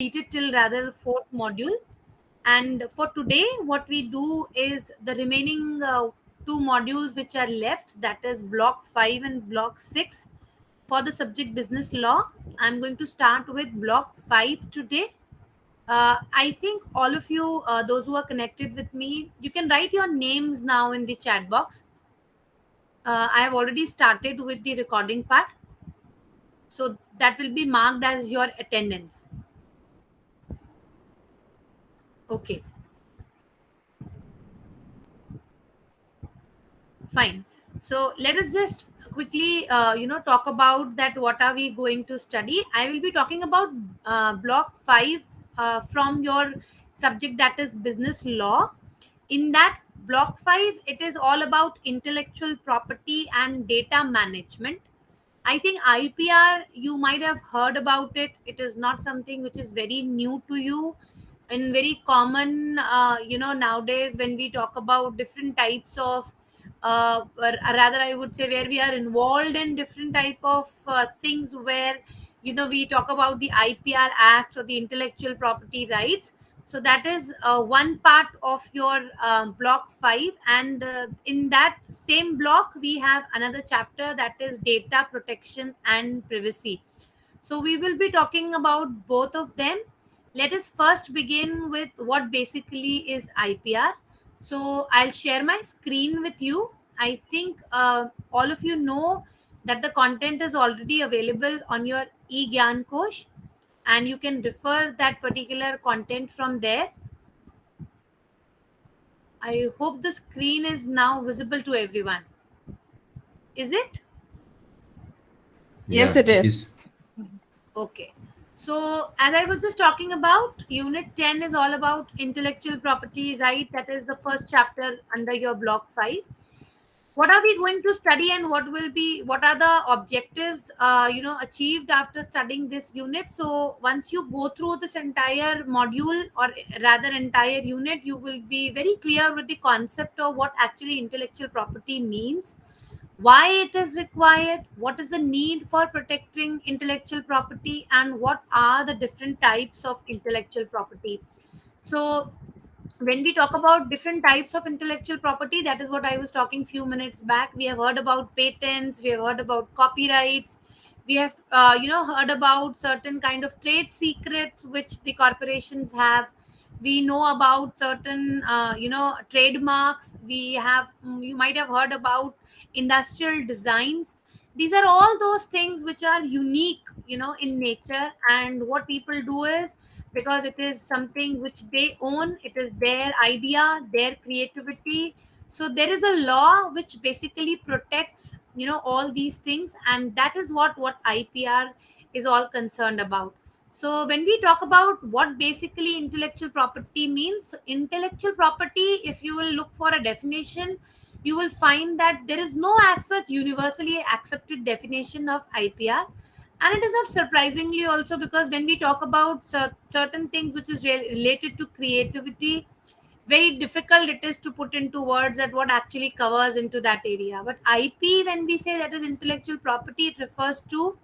completed till rather fourth module. And for today, what we do is the remaining two modules which are left, that is block 5 and block 6 for the subject business law. I'm going to start with block 5 today. I think all of you, those who are connected with me, you can write your names now in the chat box. I have already started with the recording part. So that will be marked as your attendance. Okay, fine. So let us just quickly, talk about that. What are we going to study? I will be talking about block 5 from your subject, that is business law. In that block 5, it is all about intellectual property and data management. I think IPR, you might have heard about it. It is not something which is very new to you. And very common, nowadays when we talk about different types of, or rather, I would say, where we are involved in different type of things where, we talk about the IPR Act or the intellectual property rights. So that is one part of your block 5, and in that same block we have another chapter, that is data protection and privacy. So we will be talking about both of them. Let us first begin with what basically is IPR. So I'll share my screen with you. I think all of you know that the content is already available on your e-Gyan Kosh, and you can refer that particular content from there. I hope the screen is now visible to everyone. Is it? Yes, Yeah, it is. it is. Okay. So, as I was just talking about, Unit 10 is all about intellectual property right. That is the first chapter under your block 5. What are we going to study, and what are the objectives, achieved after studying this unit? So, once you go through this entire module, or rather entire unit, you will be very clear with the concept of what actually intellectual property means, why it is required, what is the need for protecting intellectual property, and what are the different types of intellectual property. So when we talk about different types of intellectual property, that is what I was talking few minutes back. We have heard about patents, we have heard about copyrights, we have heard about certain kind of trade secrets which the corporations have. We know about certain trademarks. We have, you might have heard about industrial designs. These are all those things which are unique, in nature, and what people do is, because it is something which they own, it is their idea, their creativity. So there is a law which basically protects, all these things, and that is what IPR is all concerned about. So when we talk about what basically intellectual property means, so intellectual property, if you will look for a definition, you will find that there is no as such universally accepted definition of IPR. And it is not surprisingly also, because when we talk about certain things which is related to creativity, very difficult it is to put into words that what actually covers into that area. But IP, when we say that is intellectual property, it refers to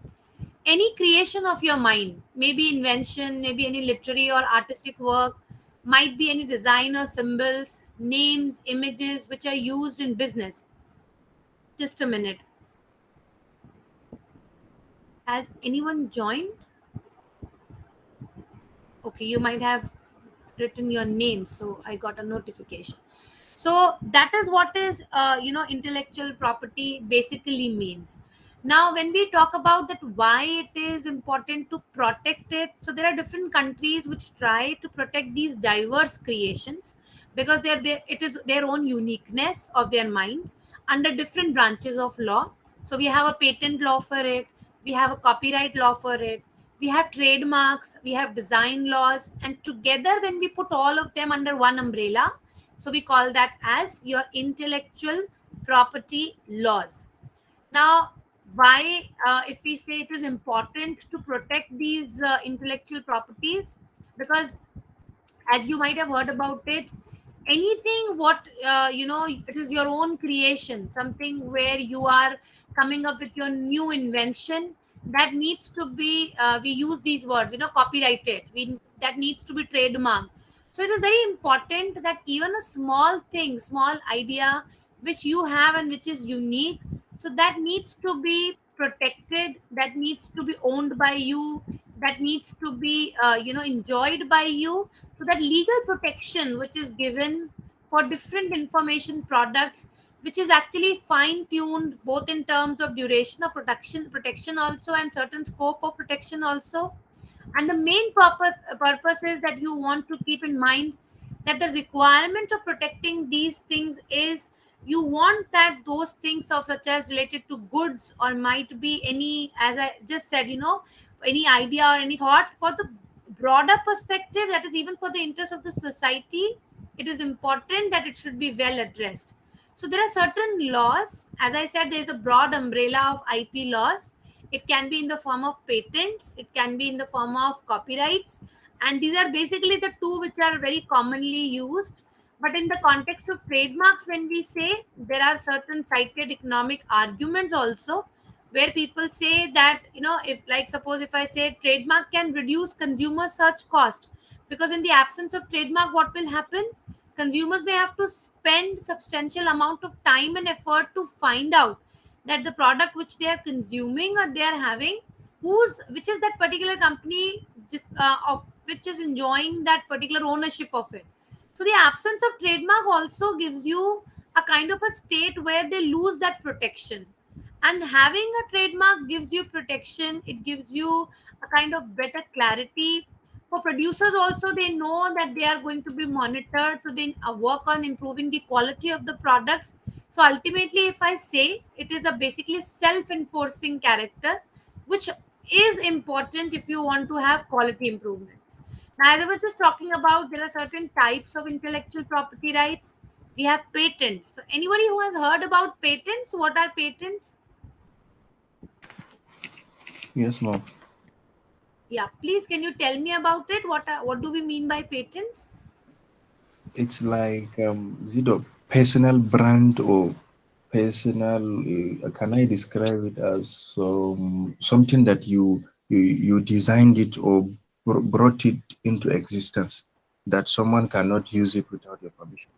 any creation of your mind, maybe invention, maybe any literary or artistic work, might be any design or symbols, names, images which are used in business. Just a minute. Has anyone joined? Okay, you might have written your name, so I got a notification. So that is what is intellectual property basically means. Now when we talk about that, why it is important to protect it, so there are different countries which try to protect these diverse creations, because it is their own uniqueness of their minds under different branches of law. So we have a patent law for it, we have a copyright law for it, we have trademarks, we have design laws, and together when we put all of them under one umbrella, so we call that as your intellectual property laws. Now, why, if we say it is important to protect these intellectual properties, because as you might have heard about it, anything what it is your own creation, something where you are coming up with your new invention, that needs to be we use these words, copyrighted. that needs to be trademarked. So it is very important that even a small thing, small idea which you have and which is unique, so that needs to be protected, that needs to be owned by you, that needs to be enjoyed by you. So that legal protection which is given for different information products, which is actually fine tuned both in terms of duration of protection also, and certain scope of protection also. And the main purpose is that you want to keep in mind that the requirement of protecting these things is, you want that those things of such as related to goods, or might be any, as I just said, any idea or any thought for the broader perspective, that is even for the interest of the society, it is important that it should be well addressed. So there are certain laws. As I said, there is a broad umbrella of IP laws. It can be in the form of patents, it can be in the form of copyrights, and these are basically the two which are very commonly used. But in the context of trademarks, when we say, there are certain cited economic arguments also, where people say that, if, like, suppose if I say trademark can reduce consumer search cost, because in the absence of trademark, what will happen? Consumers may have to spend substantial amount of time and effort to find out that the product which they are consuming or they are having, which is that particular company, just of which is enjoying that particular ownership of it. So the absence of trademark also gives you a kind of a state where they lose that protection. And having a trademark gives you protection, it gives you a kind of better clarity. For producers also, they know that they are going to be monitored, so they work on improving the quality of the products. So ultimately, if I say, it is a basically self-enforcing character, which is important if you want to have quality improvements. Now, as I was just talking about, there are certain types of intellectual property rights. We have patents. So anybody who has heard about patents, what are patents? Yes, ma'am. Yeah, please, can you tell me about it? What do we mean by patents? It's like, is it a personal brand or personal? Can I describe it as something that you designed it or brought it into existence, that someone cannot use it without your permission?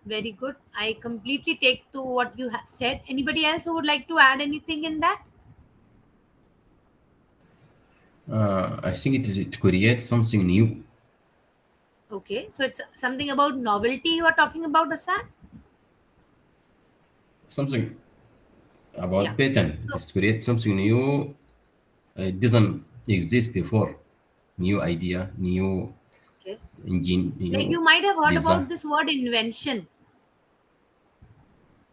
Very good. I completely take to what you have said. Anybody else who would like to add anything in that? I think it is to create something new, Okay, so it's something about novelty you are talking about, Asad? something Yeah. about patent. It So, is to create something new. It doesn't exist before. New idea, new okay. engine, Like, new you might have heard design. about this word invention.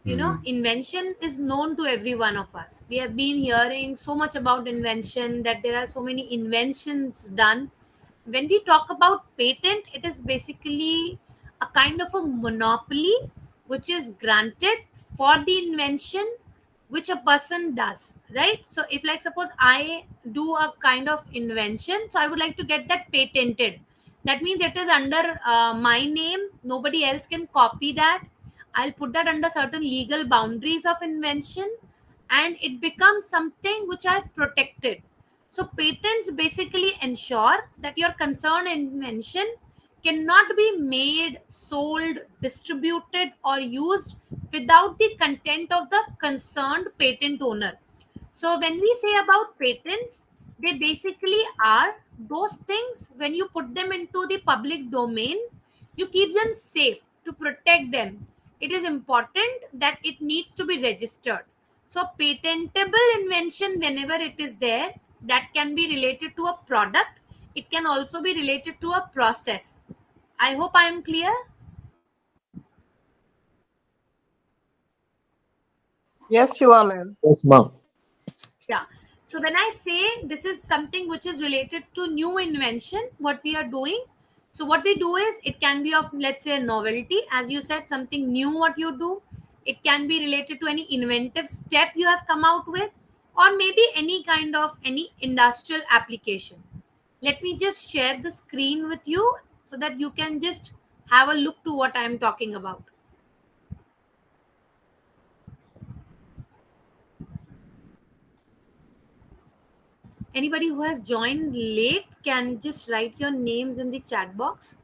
Hmm. Invention is known to every one of us. We have been hearing so much about invention, that there are so many inventions done. When we talk about patent, it is basically a kind of a monopoly which is granted for the invention which a person does, right? So if, like, suppose I do a kind of invention, so I would like to get that patented. That means it is under my name, nobody else can copy that. I'll put that under certain legal boundaries of invention, and it becomes something which I protected. So patents basically ensure that your concerned invention cannot be made, sold, distributed, or used without the consent of the concerned patent owner. So when we say about patents, they basically are those things, when you put them into the public domain, you keep them safe to protect them. It is important that it needs to be registered. So patentable invention, whenever it is there, that can be related to a product. It can also be related to a process. I hope I am clear. Yes, you are, ma'am. Yes, ma'am. Yeah. So when I say this is something which is related to new invention, what we are doing. So what we do is, it can be of, let's say, novelty, as you said, something new what you do. It can be related to any inventive step you have come out with, or maybe any kind of any industrial application. Let me just share the screen with you so that you can just have a look to what I am talking about. Anybody who has joined late can just write your names in the chat box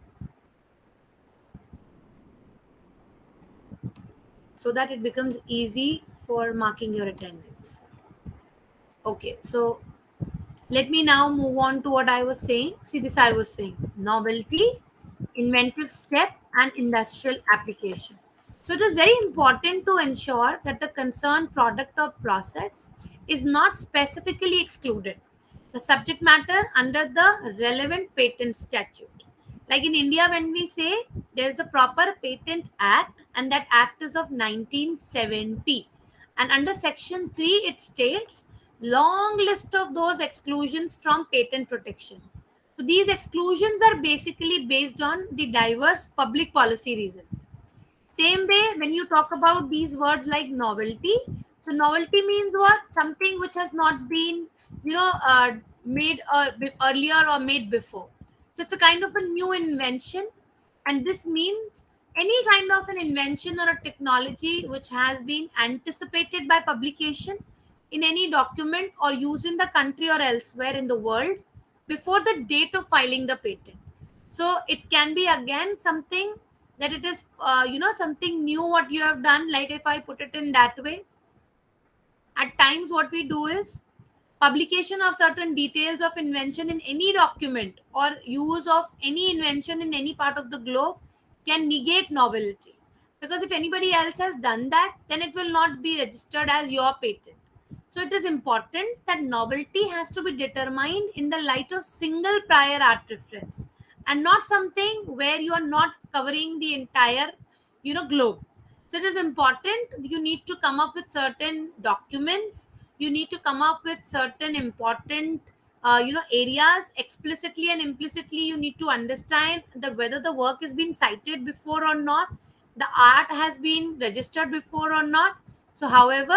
so that it becomes easy for marking your attendance. Okay, so let me now move on to what I was saying. See, this I was saying novelty, inventive step, and industrial application. So, it is very important to ensure that the concerned product or process is not specifically excluded the subject matter under the relevant patent statute. Like in India, when we say there is a proper patent act, and that act is of 1970, and under section 3 it states long list of those exclusions from patent protection. So these exclusions are basically based on the diverse public policy reasons. Same way, when you talk about these words like novelty, so novelty means what? Something which has not been, made earlier or made before. So it's a kind of a new invention, and this means any kind of an invention or a technology which has been anticipated by publication in any document or used in the country or elsewhere in the world before the date of filing the patent. So it can be again something that it is something new what you have done. Like if I put it in that way, at times what we do is publication of certain details of invention in any document or use of any invention in any part of the globe can negate novelty, because if anybody else has done that, then it will not be registered as your patent. So it is important that novelty has to be determined in the light of single prior art reference, and not something where you are not covering the entire globe. So it is important you need to come up with certain documents, you need to come up with certain important areas explicitly and implicitly. You need to understand that whether the work has been cited before or not, the art has been registered before or not. So however,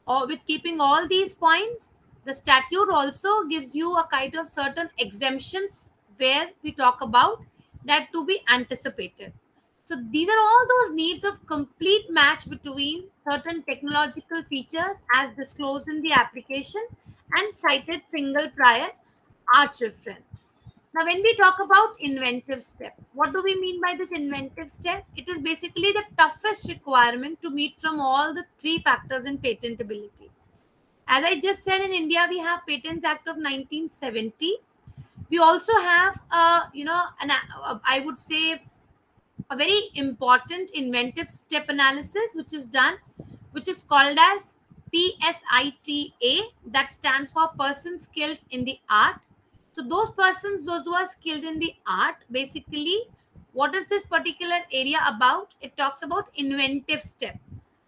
or with keeping all these points, the statute also gives you a kind of certain exemptions where we talk about that to be anticipated. So these are all those needs of complete match between certain technological features as disclosed in the application and cited single prior art reference. Now, when we talk about inventive step, what do we mean by this inventive step? It is basically the toughest requirement to meet from all the three factors in patentability. As I just said, in India, we have Patents Act of 1970. We also have, I would say, a very important inventive step analysis which is done, which is called as PSITA, that stands for person skilled in the art. So those persons, those who are skilled in the art, basically what is this particular area about? It talks about inventive step.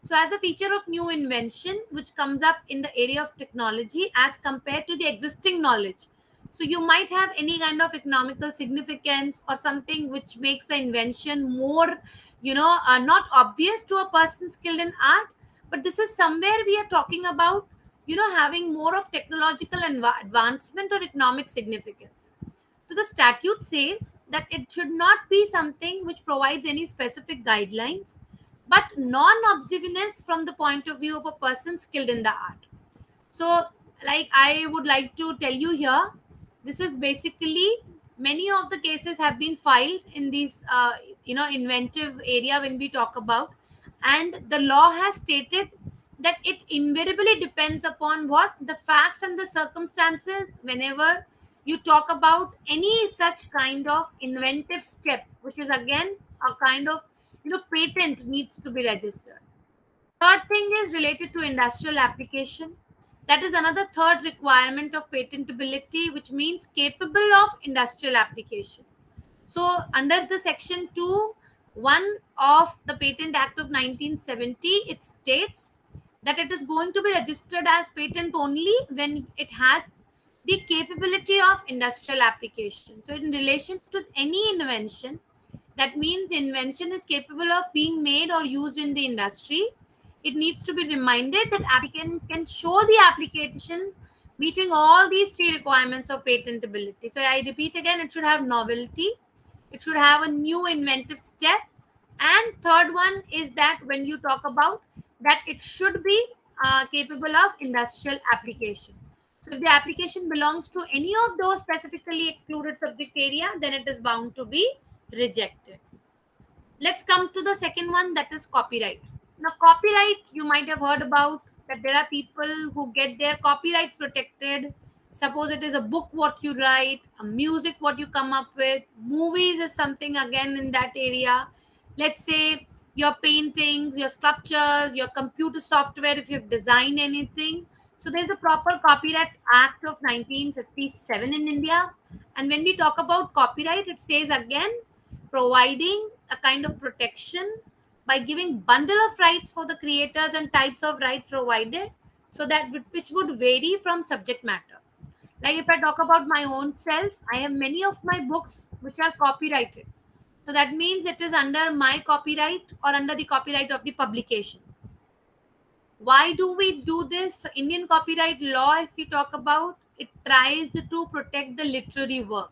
So as a feature of new invention which comes up in the area of technology as compared to the existing knowledge, so you might have any kind of economical significance or something which makes the invention more, not obvious to a person skilled in art. But this is somewhere we are talking about, having more of technological advancement or economic significance. So the statute says that it should not be something which provides any specific guidelines, but non-observance from the point of view of a person skilled in the art. So, like I would like to tell you here, this is basically many of the cases have been filed in these, inventive area when we talk about, and the law has stated that it invariably depends upon what the facts and the circumstances whenever you talk about any such kind of inventive step, which is again a kind of patent needs to be registered. Third thing is related to industrial application. That is another third requirement of patentability, which means capable of industrial application. So, under the section 2, 1 of the Patent Act of 1970, it states that it is going to be registered as patent only when it has the capability of industrial application. So, in relation to any invention, that means invention is capable of being made or used in the industry, it needs to be reminded that applicant can show the application meeting all these three requirements of patentability. So I repeat again, it should have novelty, it should have a new inventive step, and third one is that when you talk about that, it should be capable of industrial application. So if the application belongs to any of those specifically excluded subject area, then it is bound to be rejected. Let's come to the second one, that is copyright. Now, copyright, you might have heard about that there are people who get their copyrights protected. Suppose it is a book what you write, a music what you come up with, movies is something again in that area. Let's say your paintings, your sculptures, your computer software, if you've designed anything. So there's a proper Copyright Act of 1957 in India. And when we talk about copyright, it says again providing a kind of protection by giving bundle of rights for the creators and types of rights provided, so that which would vary from subject matter. Like if I talk about my own self, I have many of my books which are copyrighted, so that means it is under my copyright or under the copyright of the publication. Why do we do this? So Indian copyright law, if we talk about, it tries to protect the literary work,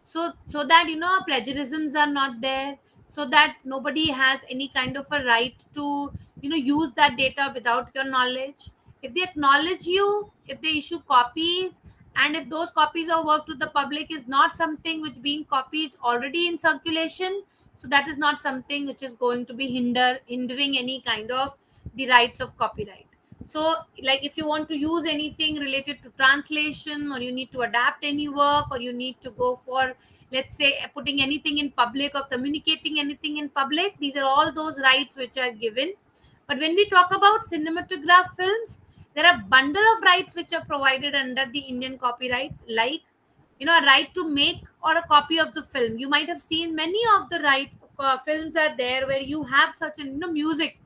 so that plagiarisms are not there, so that nobody has any kind of a right to use that data without your knowledge. If they acknowledge you, if they issue copies, and if those copies of work to the public is not something which being copied already in circulation, so that is not something which is going to be hindering any kind of the rights of copyright. So like if you want to use anything related to translation, or you need to adapt any work, or you need to go for, let's say, putting anything in public or communicating anything in public, these are all those rights which are given. But when we talk about cinematograph films, there are bundle of rights which are provided under the Indian copyrights, like a right to make or a copy of the film. You might have seen many of the rights films are there where you have such a music,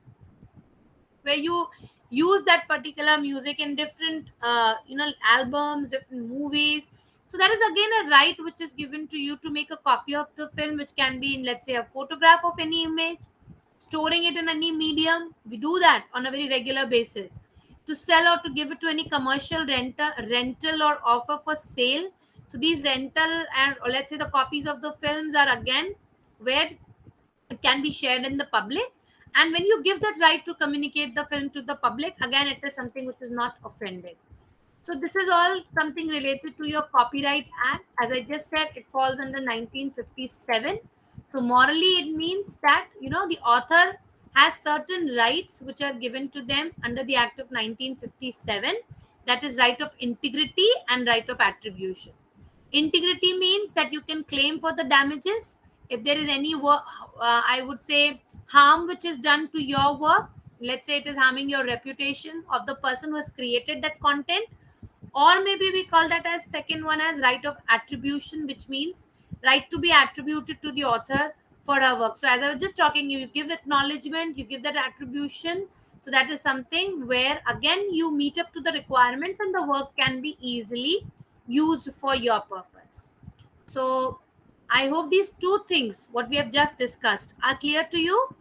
where you use that particular music in different albums, different movies. So that is again a right which is given to you to make a copy of the film, which can be in, let's say, a photograph of any image, storing it in any medium. We do that on a very regular basis. To sell or to give it to any commercial rental or offer for sale. So these rental and, or let's say, the copies of the films are again where it can be shared in the public. And when you give that right to communicate the film to the public, again it is something which is not offended. So this is all something related to your Copyright Act. As I just said, it falls under 1957. So morally it means that the author has certain rights which are given to them under the Act of 1957. That is right of integrity and right of attribution. Integrity means that you can claim for the damages if there is any work, I would say, harm which is done to your work. Let's say it is harming your reputation of the person who has created that content. Or maybe we call that as second one as right of attribution, which means right to be attributed to the author for our work. So as I was just talking, you give acknowledgement, you give that attribution. So that is something where again you meet up to the requirements and the work can be easily used for your purpose. So I hope these two things, what we have just discussed, are clear to you.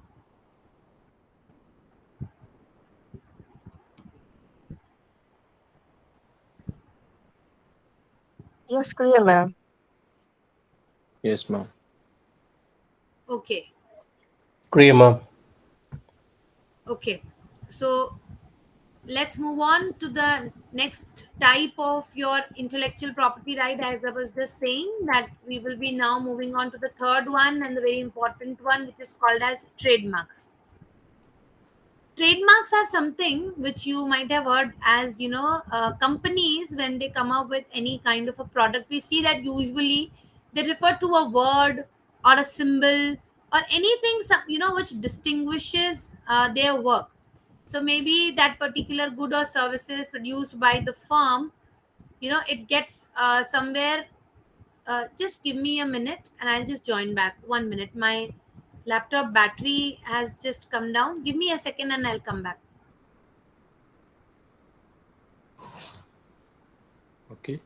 Yes, clear, ma'am. Yes, ma'am. Okay. Clear, ma'am. Okay. So let's move on to the next type of your intellectual property right. As I was just saying, that we will be now moving on to the third one and the very important one, which is called as trademarks. Trademarks are something which you might have heard as companies, when they come up with any kind of a product, we see that usually they refer to a word or a symbol or anything which distinguishes their work. So maybe that particular good or services produced by the firm, it gets somewhere. Just give me a minute and I'll just join back. 1 minute, my laptop battery has just come down. Give me a second and I'll come back. Okay.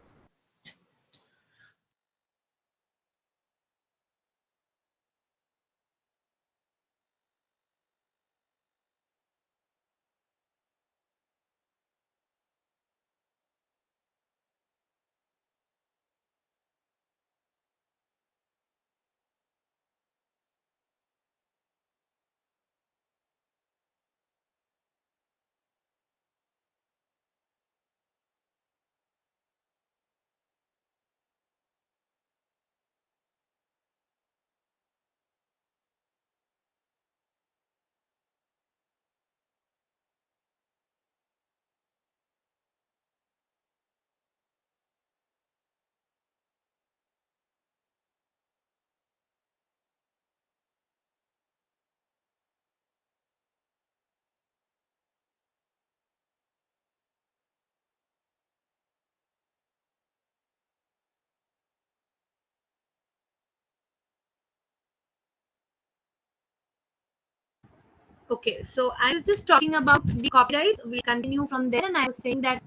Okay, so I was just talking about the copyrights. We'll continue from there, and I was saying that,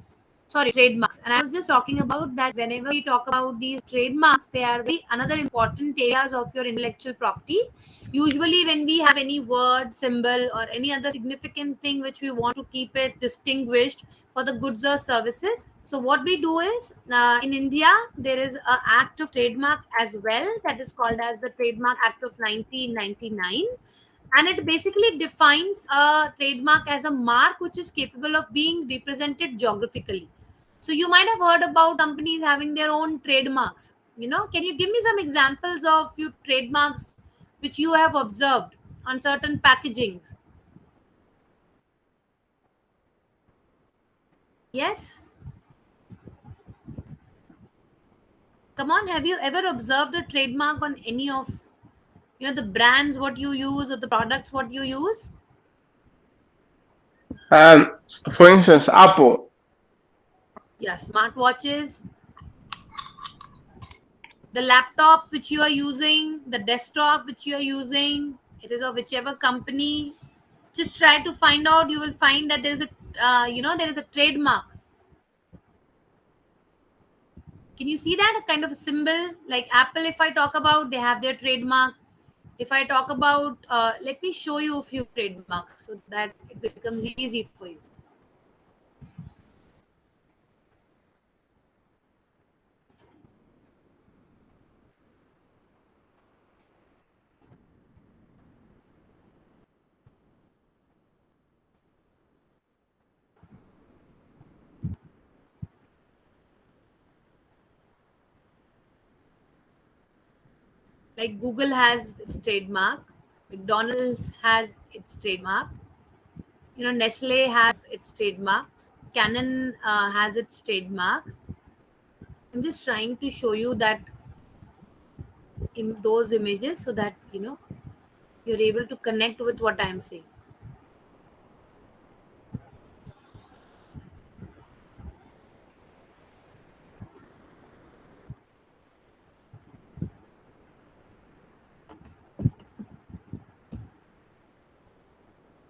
sorry, trademarks. And I was just talking about that whenever we talk about these trademarks, they are very another important areas of your intellectual property. Usually, when we have any word, symbol, or any other significant thing which we want to keep it distinguished for the goods or services, so what we do is in India there is a act of trademark as well, that is called as the Trademark Act of 1999, and it basically defines a trademark as a mark which is capable of being represented geographically. So you might have heard about companies having their own trademarks. Can you give me some examples of few trademarks which you have observed on certain packagings? Yes. Come on, have you ever observed a trademark on any of the brands what you use or the products what you use? Um, for instance, Apple. Yeah, smartwatches, the laptop which you are using, the desktop which you are using, it is of whichever company. Just try to find out. You will find that there is a there is a trademark. Can you see that a kind of a symbol like Apple? If I talk about, they have their trademark. If I talk about, let me show you a few trademarks so that it becomes easy for you. Like Google has its trademark, McDonald's has its trademark, Nestle has its trademarks, Canon has its trademark. I'm just trying to show you that in those images so that you're able to connect with what I'm saying.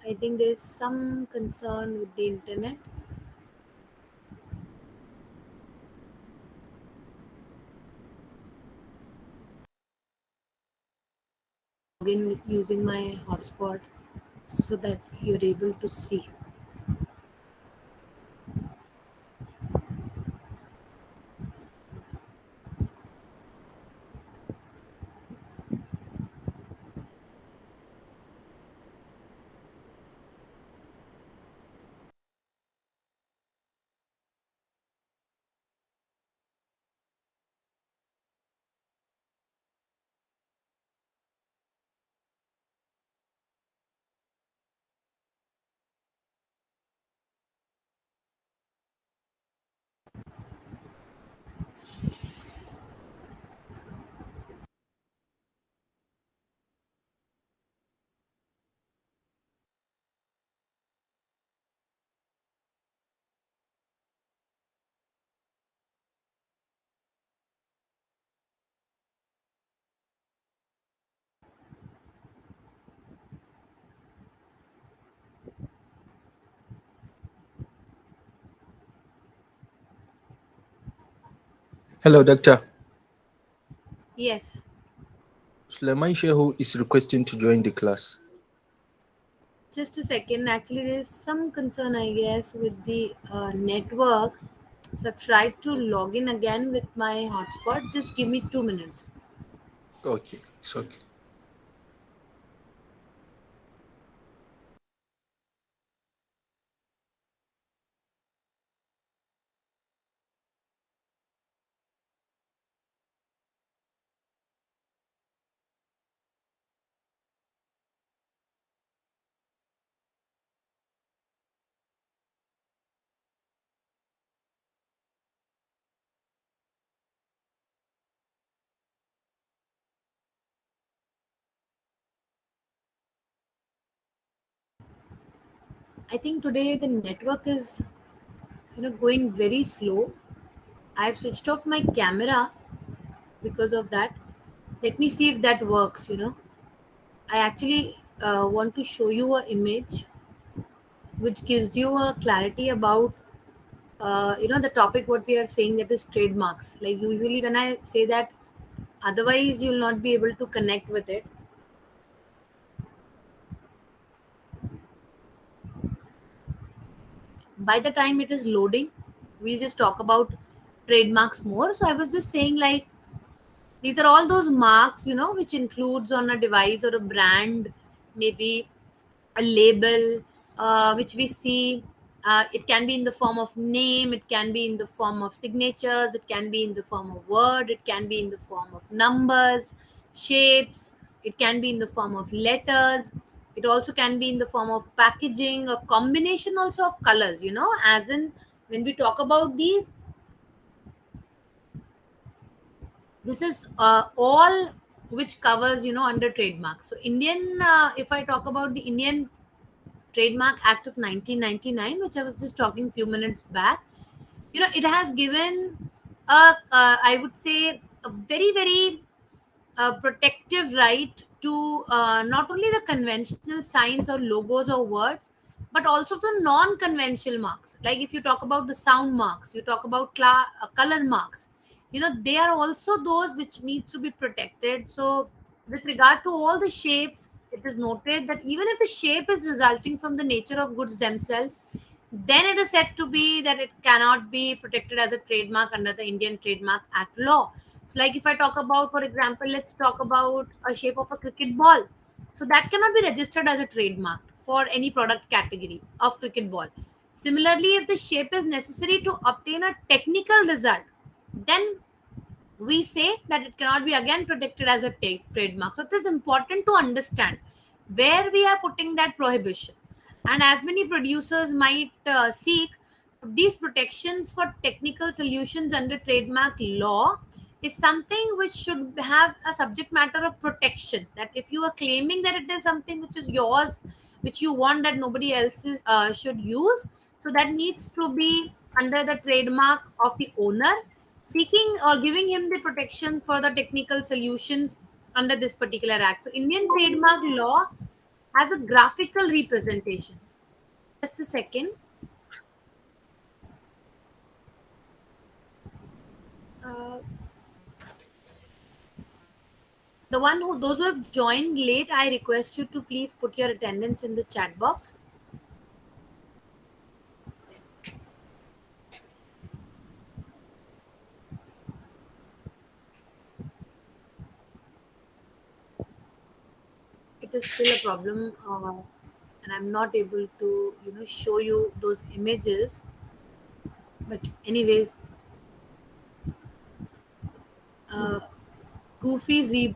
I think there's some concern with the internet. Log in with using my hotspot so that you're able to see. Hello, Doctor. Yes. Suleiman Shehu is requesting to join the class. Just a second. Actually, there's some concern, I guess, with the network. So I've tried to log in again with my hotspot. Just give me 2 minutes. Okay, it's okay. I think today the network is, going very slow. I've switched off my camera because of that. Let me see if that works. I actually want to show you a image which gives you a clarity about the topic what we are saying, that is trademarks. Like usually when I say that, otherwise you'll not be able to connect with it. By the time it is loading, we'll just talk about trademarks more. So I was just saying, like, these are all those marks, which includes on a device or a brand, maybe a label, which we see. It can be in the form of name, it can be in the form of signatures, it can be in the form of word, it can be in the form of numbers, shapes, it can be in the form of letters, it also can be in the form of packaging, a combination also of colors, as in when we talk about these, this is all which covers under trademark. So Indian, if I talk about the Indian Trademark Act of 1999, which I was just talking few minutes back, it has given I would say a very very protective right to not only the conventional signs or logos or words, but also the non-conventional marks. Like if you talk about the sound marks, you talk about color marks, they are also those which needs to be protected. So with regard to all the shapes, it is noted that even if the shape is resulting from the nature of goods themselves, then it is said to be that it cannot be protected as a trademark under the Indian Trademark Act law. So, like if I talk about, for example, let's talk about a shape of a cricket ball. So that cannot be registered as a trademark for any product category of cricket ball. Similarly, if the shape is necessary to obtain a technical result, then we say that it cannot be again protected as a trademark. So it is important to understand where we are putting that prohibition. And as many producers might seek these protections for technical solutions under trademark law, is something which should have a subject matter of protection. That if you are claiming that it is something which is yours, which you want that nobody else should use, so that needs to be under the trademark of the owner, seeking or giving him the protection for the technical solutions under this particular act. So Indian trademark law has a graphical representation. Just a second. Uh, those who have joined late, I request you to please put your attendance in the chat box. It is still a problem, and I'm not able to show you those images. But anyways, uh, Goofy Z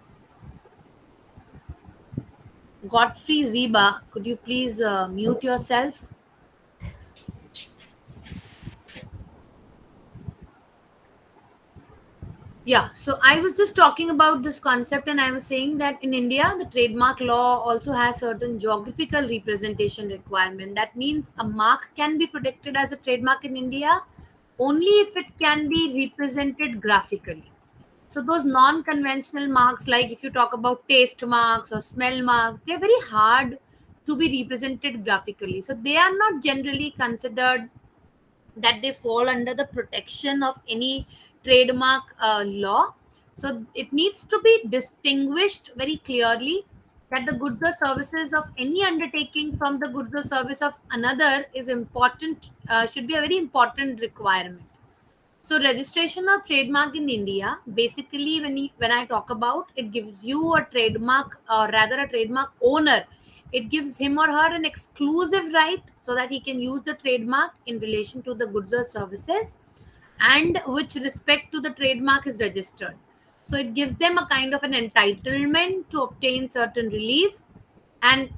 Godfrey Ziba, could you please mute yourself? Yeah, so I was just talking about this concept, and I was saying that in India, the trademark law also has certain geographical representation requirement. That means a mark can be protected as a trademark in India only if it can be represented graphically. So those non-conventional marks, like if you talk about taste marks or smell marks, they're very hard to be represented graphically. So they are not generally considered that they fall under the protection of any trademark law. So it needs to be distinguished very clearly that the goods or services of any undertaking from the goods or service of another is important, should be a very important requirement. So registration of trademark in India, basically when I talk about, it gives you a trademark, or rather a trademark owner. It gives him or her an exclusive right so that he can use the trademark in relation to the goods or services and which respect to the trademark is registered. So it gives them a kind of an entitlement to obtain certain reliefs, and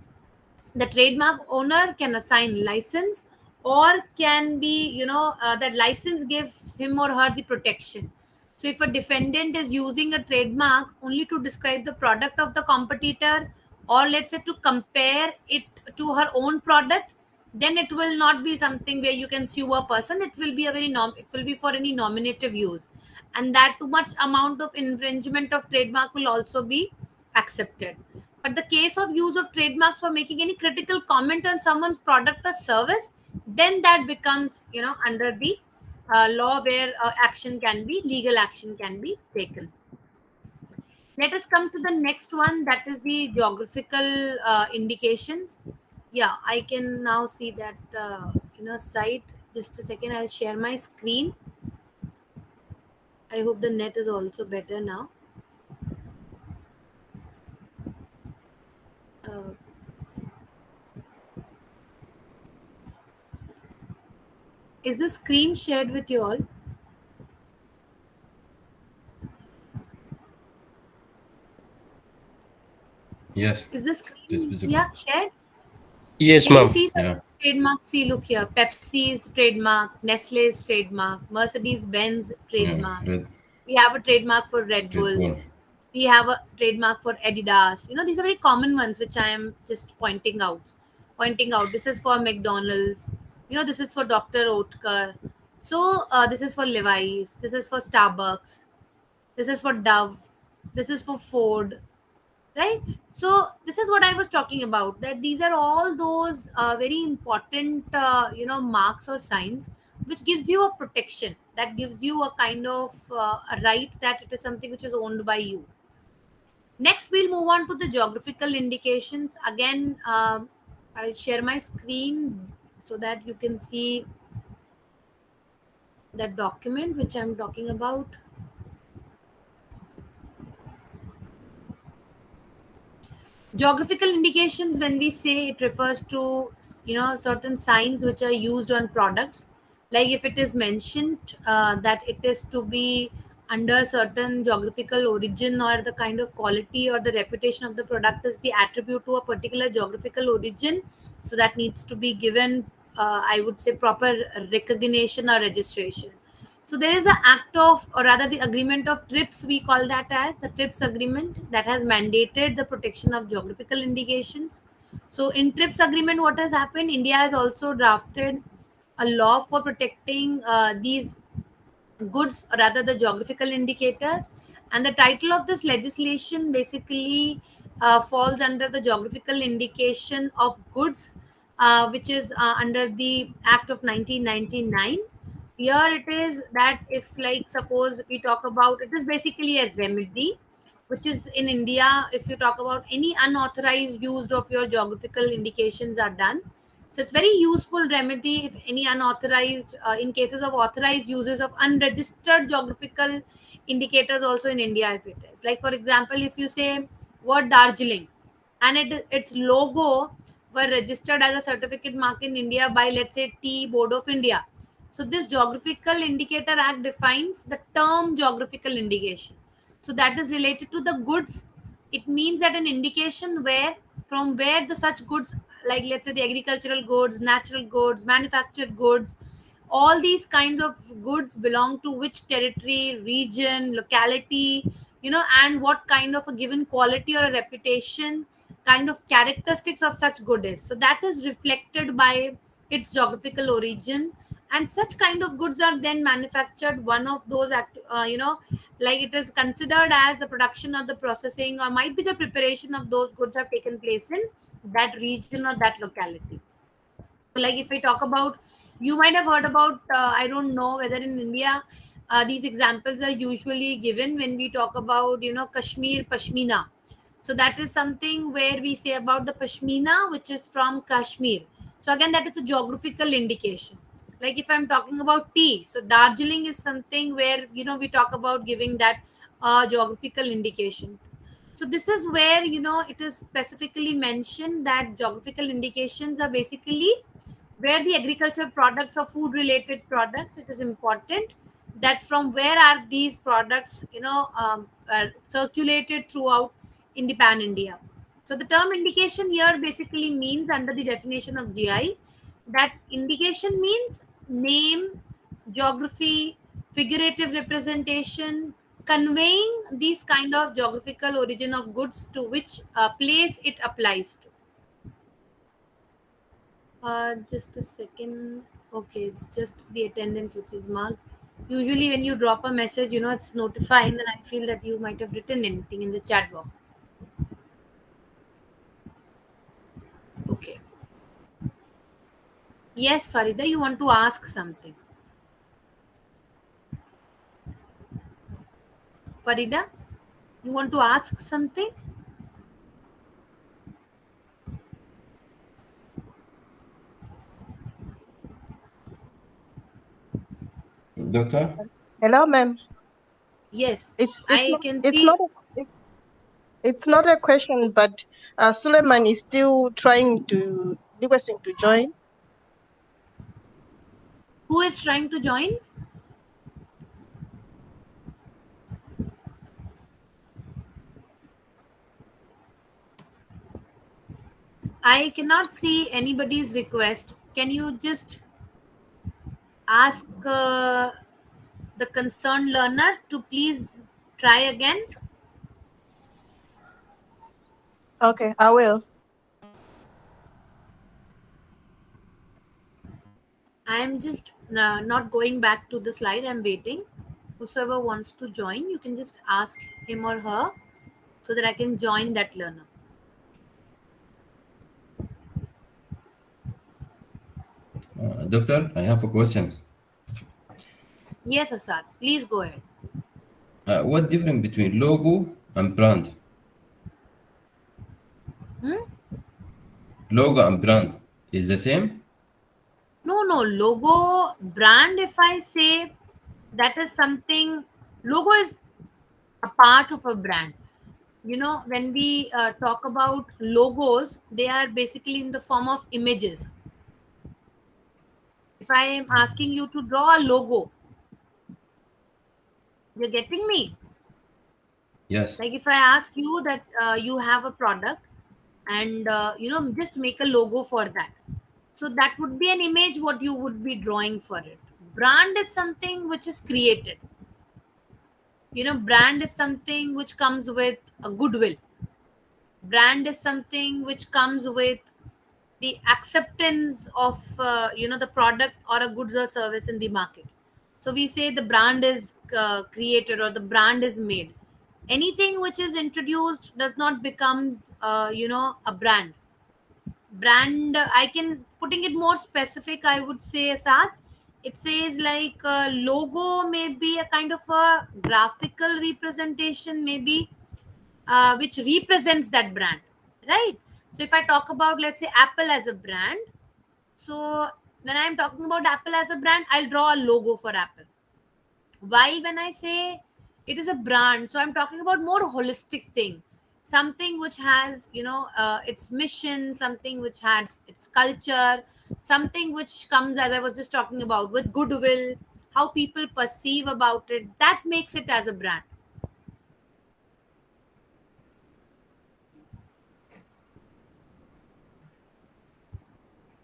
the trademark owner can assign license, or can be that license gives him or her the protection. So if a defendant is using a trademark only to describe the product of the competitor, or let's say to compare it to her own product, then it will not be something where you can sue a person. It will be a very it will be for any nominative use, and that too much amount of infringement of trademark will also be accepted. But the case of use of trademarks for making any critical comment on someone's product or service, then that becomes, under the law where action can be, legal action can be taken. Let us come to the next one, that is the geographical indications. Yeah, I can now see that site. Just a second, I'll share my screen. I hope the net is also better now. Uh, is the screen shared with you all? Yes, Is the it is screen, visible. yeah, shared? Yes, Can you ma'am. see Yeah, certain trademarks? See, look here. Pepsi's trademark, Nestle's trademark, Mercedes-Benz yeah. trademark. We have a trademark for Red Red Bull. Bull. We have a trademark for Adidas. These are very common ones which I am just pointing out. Pointing out. This is for McDonald's. This is for Dr. Oetker. So this is for Levi's. This is for Starbucks. This is for Dove. This is for Ford, right? So this is what I was talking about, that these are all those very important marks or signs which gives you a protection, that gives you a kind of a right, that it is something which is owned by you. Next, we'll move on to the geographical indications. Again, I'll share my screen so that you can see that document which I'm talking about. Geographical indications, when we say, it refers to certain signs which are used on products. Like if it is mentioned that it is to be under certain geographical origin, or the kind of quality or the reputation of the product is the attribute to a particular geographical origin, so that needs to be given, I would say, proper recognition or registration. So there is an act of, or rather the agreement of TRIPS, we call that as the TRIPS agreement, that has mandated the protection of geographical indications. So in TRIPS agreement, what has happened? India has also drafted a law for protecting these goods, or rather the geographical indicators. And the title of this legislation basically falls under the geographical indication of goods, which is under the Act of 1999. Here it is that, if, like, suppose we talk about, it is basically a remedy which is in India. If you talk about any unauthorized use of your geographical indications are done, so it's very useful remedy if any unauthorized, in cases of authorized uses of unregistered geographical indicators also in India, if it is. Like, for example, if you say word Darjeeling, and its logo were registered as a certificate mark in India by, let's say, Tea Board of India. So this Geographical Indicator Act defines the term geographical indication. So that is related to the goods. It means that an indication where, from where the such goods, like let's say the agricultural goods, natural goods, manufactured goods, all these kinds of goods belong to which territory, region, locality, and what kind of a given quality or a reputation, kind of characteristics of such good is. So that is reflected by its geographical origin. And such kind of goods are then manufactured. One of those like, it is considered as the production or the processing, or might be the preparation of those goods have taken place in that region or that locality. So, like, if I talk about, you might have heard about, I don't know whether in India these examples are usually given when we talk about, Kashmir Pashmina. So that is something where we say about the Pashmina, which is from Kashmir. So again, that is a geographical indication. Like if I'm talking about tea, so Darjeeling is something where, we talk about giving that geographical indication. So this is where, it is specifically mentioned that geographical indications are basically where the agricultural products or food related products, it is important that from where are these products, are circulated throughout in the pan India. So the term indication here basically means, under the definition of GI, that indication means name, geography, figurative representation, conveying these kind of geographical origin of goods to which place it applies to. Just a second. Okay, it's just the attendance which is marked. Usually, when you drop a message, it's notifying, and I feel that you might have written anything in the chat box. Yes, Farida, you want to ask something. Farida, you want to ask something? Doctor, Hello, ma'am. Yes, It's it's I not can it's not see. it's not a question, but Suleiman is still trying to requesting to join. Who is trying to join? I cannot see anybody's request. Can you just ask the concerned learner to please try again? Okay, I will. I'm just not going back to the slide. I'm waiting. Whosoever wants to join, you can just ask him or her so that I can join that learner. doctor, I have a question. Yes, Asad, please go ahead. What difference between logo and brand? Hmm? Logo and brand is the same? No, no, logo brand. If I say that is something, logo is a part of a brand. You know, when we talk about logos, they are basically in the form of images. If I am asking you to draw a logo, you're getting me. Yes. Like if I ask you that you have a product and just make a logo for that, so that would be an image what you would be drawing for it. Brand is something which is created. Brand is something which comes with a goodwill. Brand is something which comes with the acceptance of the product or a goods or service in the market. So we say the brand is created or the brand is made. Anything which is introduced does not becomes a brand. I can putting it more specific, I would say, Asad. It says like logo may be a kind of a graphical representation, maybe which represents that brand, right? So if I talk about, let's say, Apple as a brand, so when I'm talking about Apple as a brand, I'll draw a logo for Apple. While when I say it is a brand, so I'm talking about more holistic thing, something which has its mission, something which has its culture, something which comes, as I was just talking about, with goodwill, how people perceive about it, that makes it as a brand.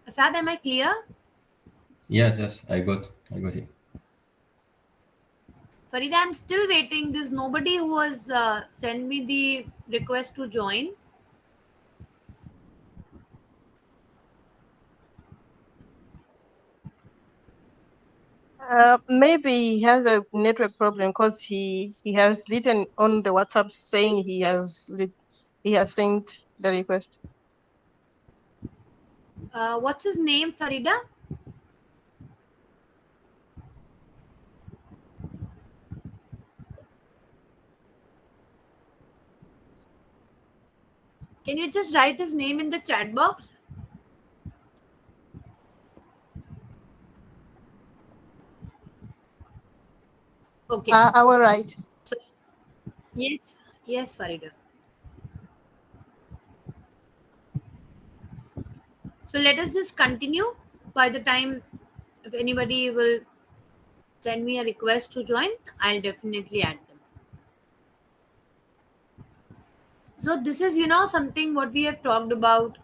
Asad, am I clear? Yes, yes, I got it. Farida, I'm still waiting. There's nobody who has sent me the request to join. Maybe he has a network problem because he has written on the WhatsApp saying he has sent the request. What's his name, Farida? Can you just write his name in the chat box? Okay. I will write. So, yes, yes, Farida. So let us just continue. By the time, if anybody will send me a request to join, I'll definitely add them. So this is, something what we have talked about.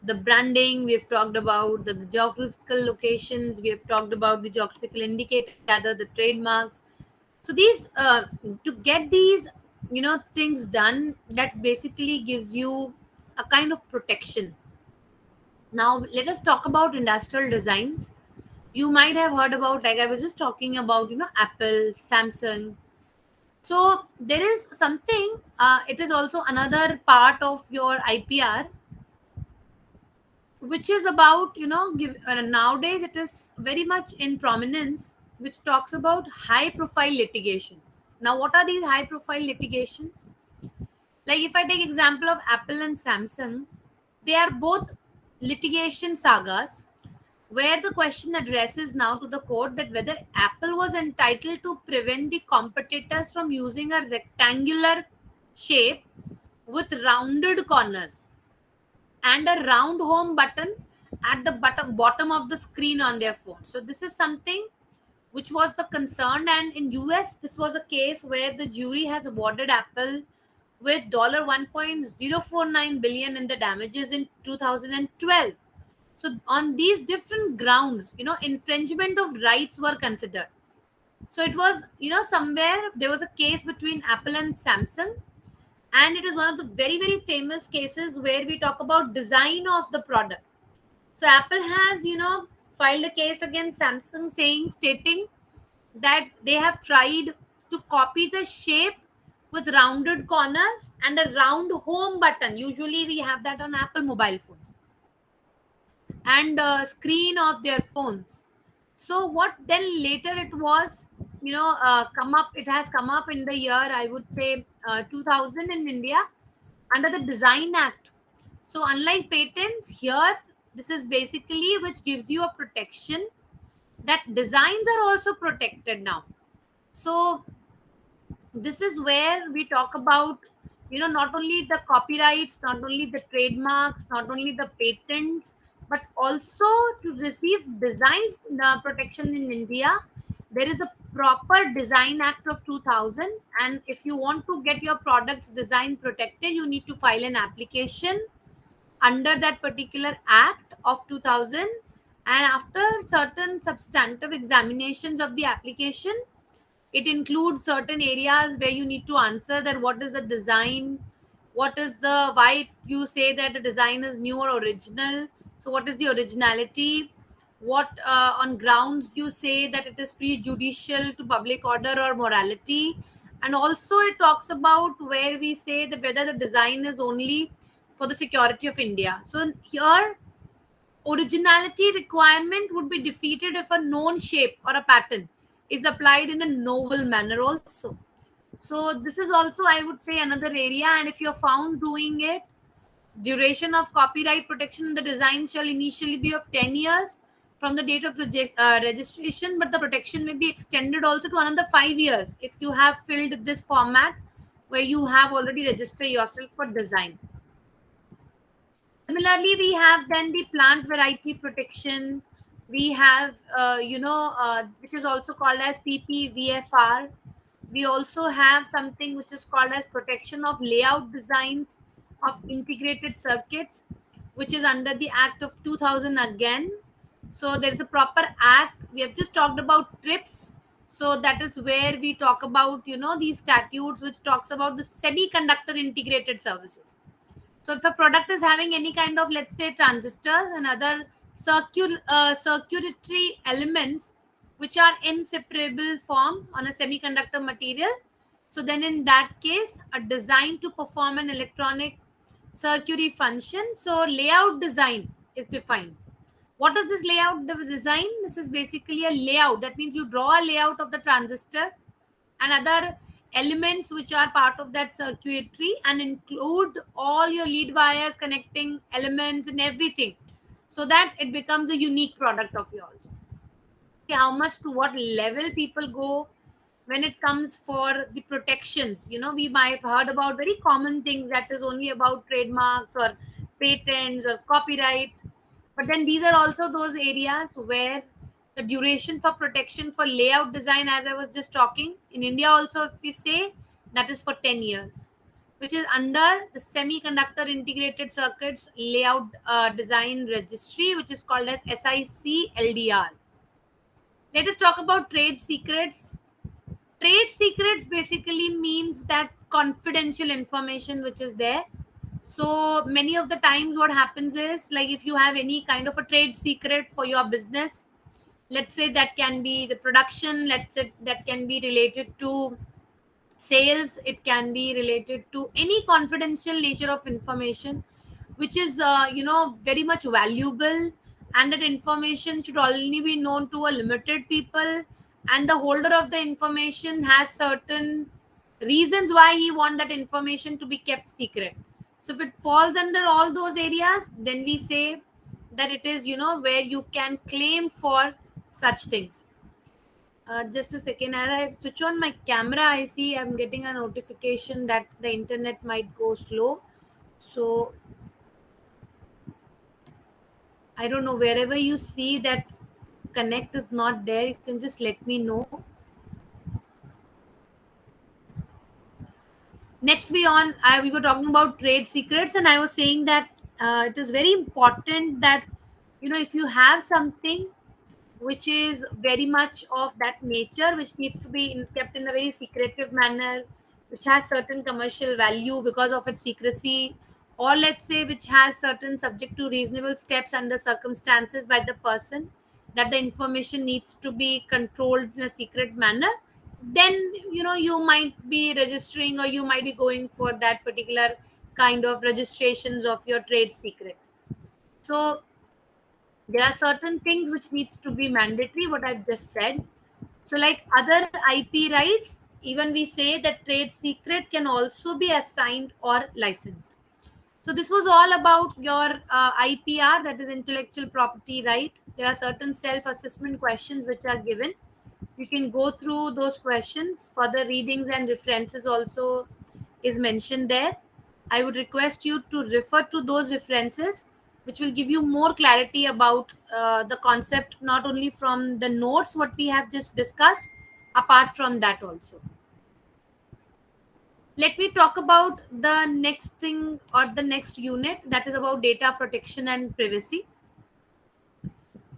The branding, we have talked about the geographical locations, we have talked about the geographical indicator, rather the trademarks. So these, to get these, things done, that basically gives you a kind of protection. Now let us talk about industrial designs. You might have heard about, like I was just talking about, Apple, Samsung. So there is something, it is also another part of your IPR, which is about, nowadays it is very much in prominence, which talks about high profile litigations. Now, what are these high profile litigations? Like if I take example of Apple and Samsung, they are both litigation sagas where the question addresses now to the court that whether Apple was entitled to prevent the competitors from using a rectangular shape with rounded corners and a round home button at the bottom of the screen on their phone. So this is something which was the concern, and in US this was a case where the jury has awarded Apple with $1.049 billion in the damages in 2012. So on these different grounds, infringement of rights were considered. So it was, somewhere there was a case between Apple and Samsung, and it is one of the very very famous cases where we talk about design of the product. So Apple has, filed a case against Samsung saying, stating that they have tried to copy the shape with rounded corners and a round home button. Usually we have that on Apple mobile phones and the screen of their phones. So what then later it was, come up, it has come up in the year, I would say, 2000 in India under the Design Act. So unlike patents here, this is basically which gives you a protection that designs are also protected now. So this is where we talk about, not only the copyrights, not only the trademarks, not only the patents, but also to receive design protection in India, there is a proper Design Act of 2000, and if you want to get your products design protected, you need to file an application under that particular act of 2000, and after certain substantive examinations of the application, it includes certain areas where you need to answer that what is the design, what is the, why you say that the design is new or original, so what is the originality, what on grounds you say that it is prejudicial to public order or morality, and also it talks about where we say that whether the design is only for the security of India. So here originality requirement would be defeated if a known shape or a pattern is applied in a novel manner also. So this is also, I would say, another area, and if you're found doing it, duration of copyright protection in the design shall initially be of 10 years from the date of registration, but the protection may be extended also to another 5 years if you have filled this format where you have already registered yourself for design. Similarly, we have then the plant variety protection. We have, which is also called as PPVFR. We also have something which is called as protection of layout designs of integrated circuits, which is under the Act of 2000 again. So there's a proper act. We have just talked about TRIPS. So that is where we talk about, these statutes which talks about the semiconductor integrated services. So if a product is having any kind of, let's say, transistors and other circuitry elements which are inseparable forms on a semiconductor material, so then in that case, a design to perform an electronic circuitry function. So layout design is defined. What is this layout design? This is basically a layout. That means you draw a layout of the transistor and other elements which are part of that circuitry and include all your lead wires, connecting elements and everything, so that it becomes a unique product of yours. Okay, how much to what level people go when it comes for the protections? We might have heard about very common things that is only about trademarks or patents or copyrights, but then these are also those areas where the duration for protection for layout design, as I was just talking, in India also, if we say, that is for 10 years, which is under the semiconductor integrated circuits layout design registry, which is called as SIC-LDR. Let us talk about trade secrets. Trade secrets basically means that confidential information which is there. So many of the times what happens is, like if you have any kind of a trade secret for your business, let's say that can be the production, let's say that can be related to sales, it can be related to any confidential nature of information which is very much valuable, and that information should only be known to a limited people, and the holder of the information has certain reasons why he want that information to be kept secret. So if it falls under all those areas, then we say that it is where you can claim for such things. Just a second, as I switch on my camera, I see I'm getting a notification that the internet might go slow. So I don't know, wherever you see that connect is not there, you can just let me know. Next, we were talking about trade secrets, and I was saying that it is very important that if you have something which is very much of that nature, which needs to be kept in a very secretive manner, which has certain commercial value because of its secrecy, or let's say which has certain subject to reasonable steps under circumstances by the person, that the information needs to be controlled in a secret manner, then you might be registering, or you might be going for that particular kind of registrations of your trade secrets. So there are certain things which needs to be mandatory, what I've just said. So like other IP rights, even we say that trade secret can also be assigned or licensed. So this was all about your IPR, that is intellectual property right. There are certain self-assessment questions which are given. You can go through those questions. Further readings and references also is mentioned there. I would request you to refer to those references, which will give you more clarity about the concept, not only from the notes what we have just discussed, apart from that also. Let me talk about the next thing, or the next unit, that is about data protection and privacy.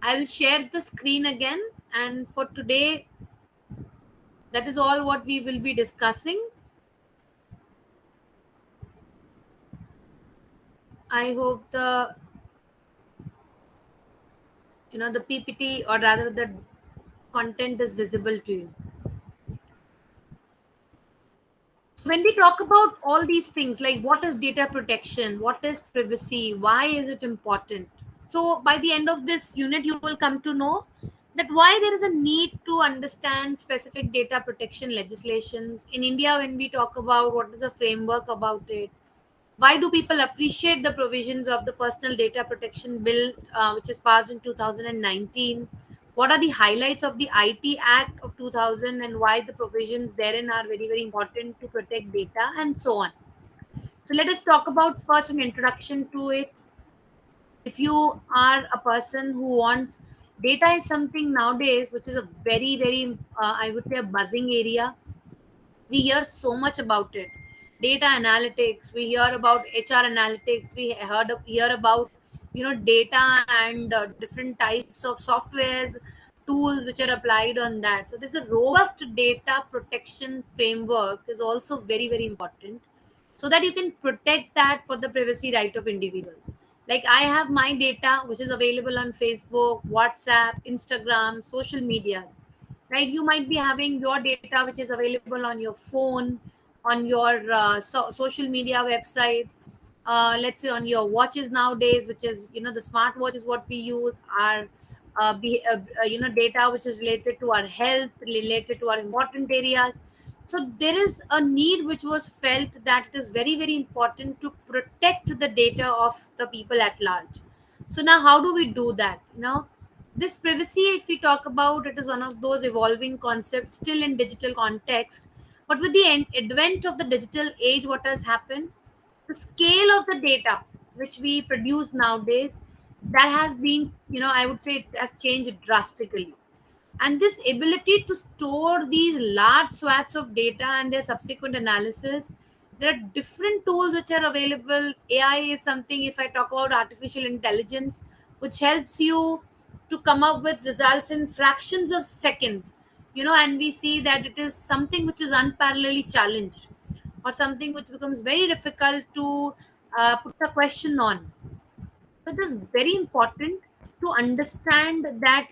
I will share the screen again, and for today, that is all what we will be discussing. I hope the PPT, or rather the content, is visible to you. When we talk about all these things, like what is data protection, what is privacy, why is it important, so by the end of this unit you will come to know that why there is a need to understand specific data protection legislations in India. When we talk about what is the framework about it, why do people appreciate the provisions of the personal data protection bill, which is passed in 2019? What are the highlights of the IT Act of 2000, and why the provisions therein are very, very important to protect data, and so on. So let us talk about first an introduction to it. If you are a person who wants, data is something nowadays which is a very, very, I would say, a buzzing area. We hear so much about it. Data analytics, we hear about HR analytics, we hear about data, and different types of softwares, tools which are applied on that. So there's a robust data protection framework is also very, very important, so that you can protect that for the privacy right of individuals. Like I have my data which is available on Facebook, WhatsApp, Instagram, social medias, right? You might be having your data which is available on your phone, on your social media websites, let's say on your watches nowadays, which is the smart watch is what we use, our data which is related to our health, related to our important areas. So there is a need which was felt that it is very, very important to protect the data of the people at large. So now how do we do that? This privacy, if we talk about, it is one of those evolving concepts still in digital context. But with the advent of the digital age, what has happened, the scale of the data which we produce nowadays, that has been, I would say, it has changed drastically. And this ability to store these large swaths of data and their subsequent analysis, there are different tools which are available. AI is something, if I talk about artificial intelligence, which helps you to come up with results in fractions of seconds, and we see that it is something which is unparalleledly challenged, or something which becomes very difficult to put a question on. So it is very important to understand that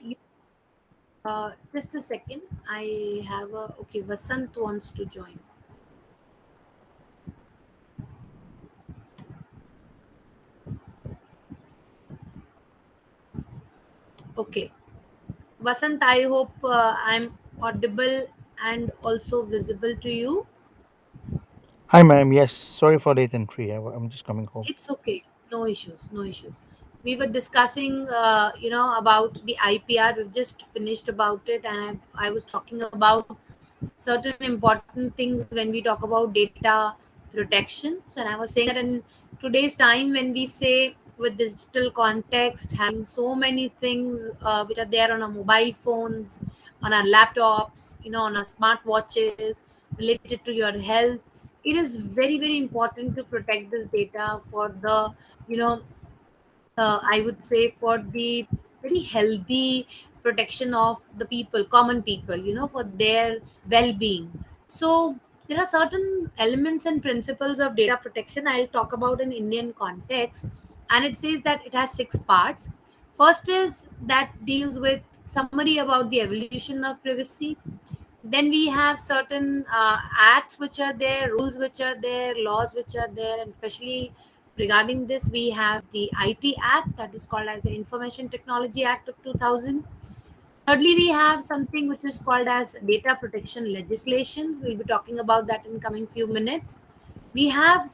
just a second. I have a okay. Vasant wants to join. Okay. Vasant, I hope I'm audible and also visible to you. Hi, ma'am. Yes, sorry for late entry. I'm just coming home. It's okay. No issues. No issues. We were discussing, about the IPR. We've just finished about it, and I was talking about certain important things when we talk about data protection. So, and I was saying that in today's time, when we say with digital context, having so many things which are there on our mobile phones, on our laptops, on our smartwatches, related to your health, it is very, very important to protect this data for the, you know I would say, for the very healthy protection of the people, common people, for their well-being. So there are certain elements and principles of data protection I'll talk about in Indian context, and it says that it has six parts. First is that deals with summary about the evolution of privacy. Then we have certain acts which are there, rules which are there, laws which are there, and especially regarding this, we have the IT Act, that is called as the Information Technology Act of 2000. Thirdly, we have something which is called as data protection legislation. We'll be talking about that in coming few minutes. We have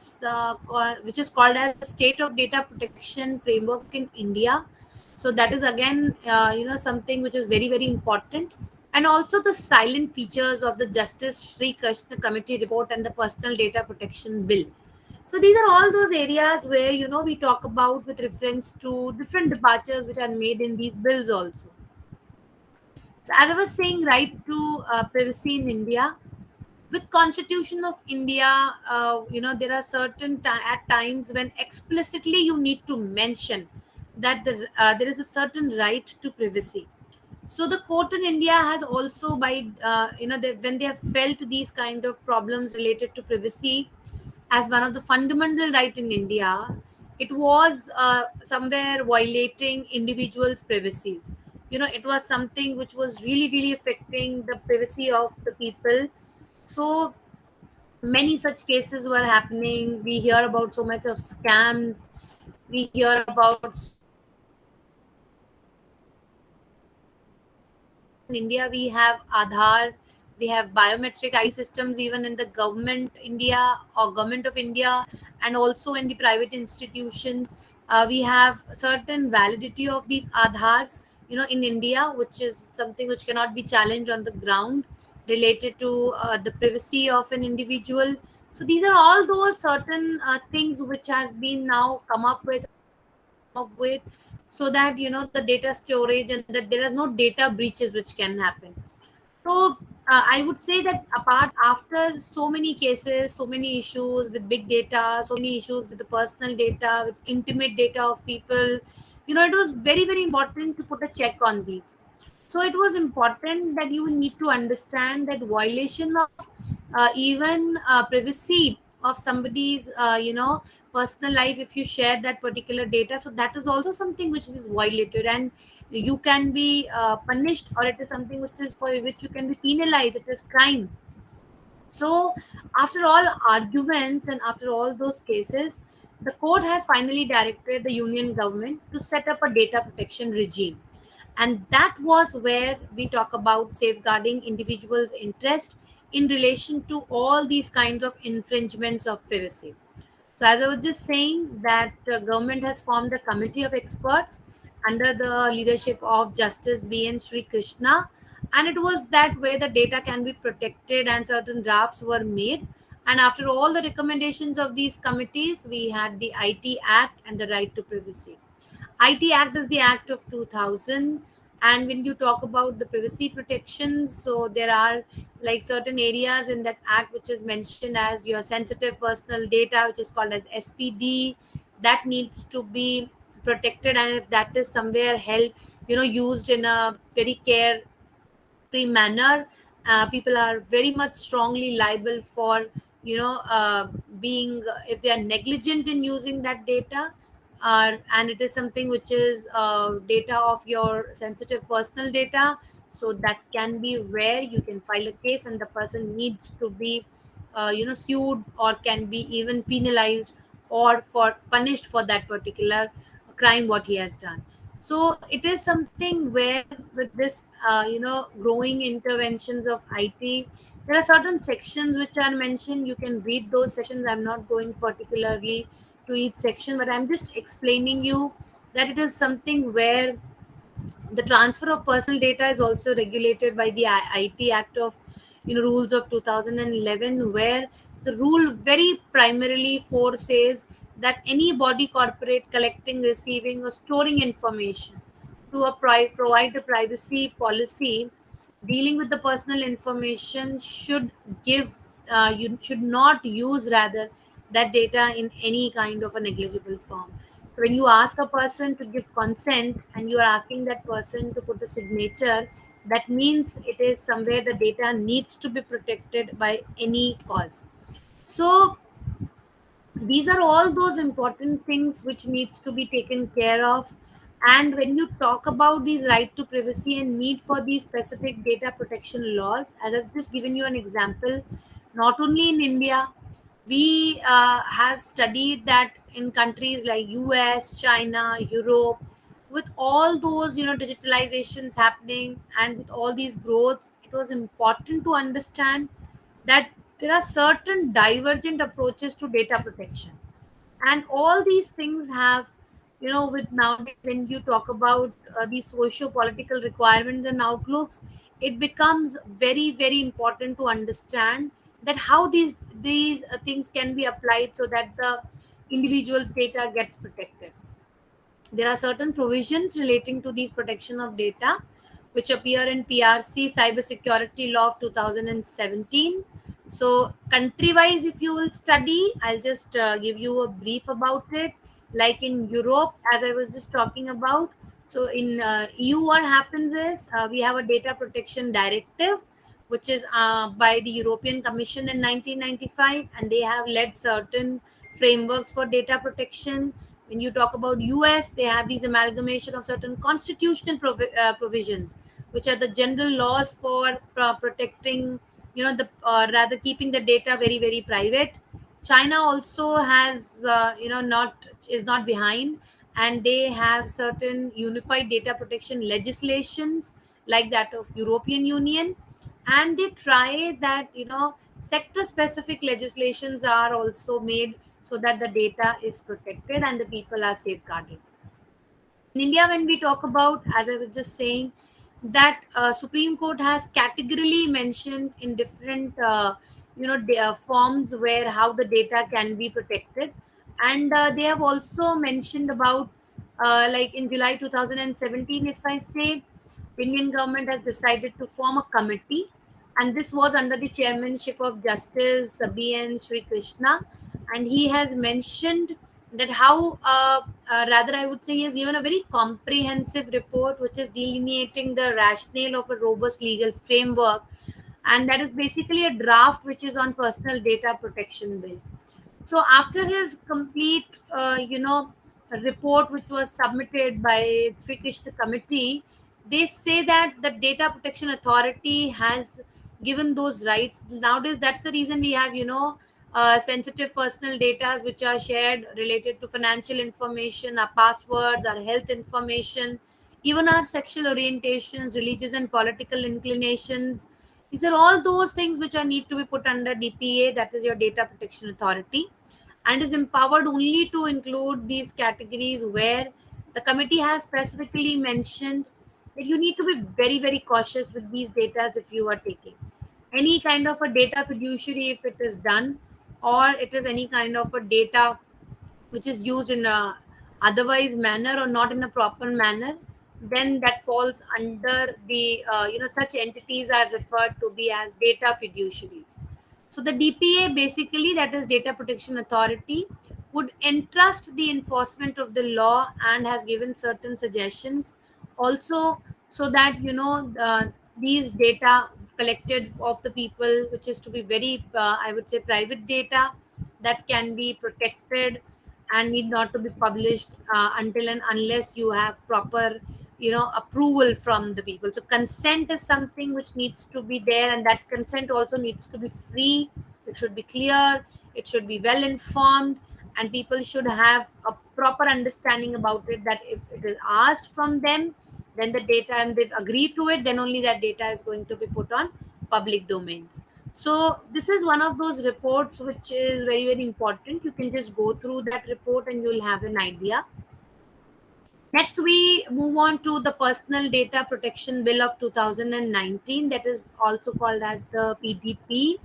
which is called as State of Data Protection Framework in India. So that is again, something which is very, very important. And also the silent features of the Justice Sri Krishna Committee report and the Personal Data Protection Bill. So these are all those areas where we talk about with reference to different departures which are made in these bills also. So as I was saying, right to privacy in India, with Constitution of India, there are certain at times when explicitly you need to mention that there is a certain right to privacy. So the court in India has also, by when they have felt these kind of problems related to privacy as one of the fundamental right in India, it was somewhere violating individuals' privacies. It was something which was really, really affecting the privacy of the people. So many such cases were happening. We hear about so much of scams. We hear about so much of in India. We have Aadhaar, we have biometric ID systems even in the government India or government of India, and also in the private institutions. We have certain validity of these Aadhars, in India, which is something which cannot be challenged on the ground, related to the privacy of an individual. So these are all those certain things which has been now come up with, or government has come up with, so that the data storage and that there are no data breaches which can happen. So I would say that apart after so many cases, so many issues with big data, so many issues with the personal data, with intimate data of people, it was very, very important to put a check on these. So it was important that you need to understand that violation of even privacy of somebody's personal life, if you share that particular data, so that is also something which is violated, and you can be punished, or it is something which is for which you can be penalized. It is crime. So, after all arguments and after all those cases, the court has finally directed the union government to set up a data protection regime. And that was where we talk about safeguarding individuals' interest in relation to all these kinds of infringements of privacy. So, as I was just saying, that government has formed a committee of experts under the leadership of Justice B.N. Sri Krishna, and it was that where the data can be protected and certain drafts were made. And after all the recommendations of these committees, we had the IT Act and the right to privacy. IT Act is the Act of 2000. And when you talk about the privacy protections, so there are like certain areas in that act which is mentioned as your sensitive personal data, which is called as SPD, that needs to be protected. And if that is somewhere held, used in a very free manner, people are very much strongly liable for being, if they are negligent in using that data, and it is something which is data of your sensitive personal data. So that can be where you can file a case, and the person needs to be sued, or can be even penalized or for punished for that particular crime what he has done. So it is something where with this growing interventions of IT, there are certain sections which are mentioned. You can read those sections. I'm not going particularly to each section, but I'm just explaining you that it is something where the transfer of personal data is also regulated by the IT Act of rules of 2011, where the rule very primarily foresays that any body corporate collecting, receiving, or storing information to provide a privacy policy dealing with the personal information should give you should not use rather that data in any kind of a negligible form. So when you ask a person to give consent and you are asking that person to put a signature, that means it is somewhere the data needs to be protected by any cause. So these are all those important things which needs to be taken care of. And when you talk about these right to privacy and need for these specific data protection laws, as I've just given you an example, not only in India, we have studied that in countries like US, China, Europe, with all those digitalizations happening and with all these growths, it was important to understand that there are certain divergent approaches to data protection. And all these things have, with nowadays when you talk about these socio political requirements and outlooks, it becomes very very important to understand that how these things can be applied so that the individual's data gets protected. There are certain provisions relating to these protection of data which appear in PRC Cybersecurity Law of 2017. So, country wise, if you will study, I'll just give you a brief about it. Like in Europe, as I was just talking about, so in EU, what happens is we have a data protection directive which is by the European Commission in 1995, and they have led certain frameworks for data protection. When you talk about US, they have these amalgamation of certain constitutional provisions, which are the general laws for protecting, the rather keeping the data very very private. China also has, not is not behind, and they have certain unified data protection legislations like that of European Union, and they try that sector specific legislations are also made so that the data is protected and the people are safeguarded. In India, when we talk about, as I was just saying, that Supreme Court has categorically mentioned in different forms where how the data can be protected, and they have also mentioned about like in July 2017, if I say, Indian government has decided to form a committee, and this was under the chairmanship of Justice B.N. Sri Krishna, and he has mentioned that how rather I would say he has given a very comprehensive report which is delineating the rationale of a robust legal framework, and that is basically a draft which is on personal data protection bill. So after his complete, report which was submitted by Sri Krishna committee, they say that the Data Protection Authority has given those rights. Nowadays, that's the reason we have, sensitive personal data which are shared related to financial information, our passwords, our health information, even our sexual orientations, religious and political inclinations. These are all those things which are need to be put under DPA, that is your Data Protection Authority, and is empowered only to include these categories where the committee has specifically mentioned that you need to be very very cautious with these data if you are taking any kind of a data fiduciary, if it is done, or it is any kind of a data which is used in a otherwise manner or not in a proper manner, then that falls under the such entities are referred to be as data fiduciaries. So the DPA, basically that is Data Protection Authority, would entrust the enforcement of the law and has given certain suggestions also, so that these data collected of the people, which is to be very I would say private data, that can be protected and need not to be published until and unless you have proper approval from the people. So consent is something which needs to be there, and that consent also needs to be free. It should be clear, it should be well informed, and people should have a proper understanding about it, that if it is asked from them, then the data, and they've agreed to it, then only that data is going to be put on public domains. So this is one of those reports which is very, very important. You can just go through that report and you'll have an idea. Next, we move on to the Personal Data Protection Bill of 2019, that is also called as the PDP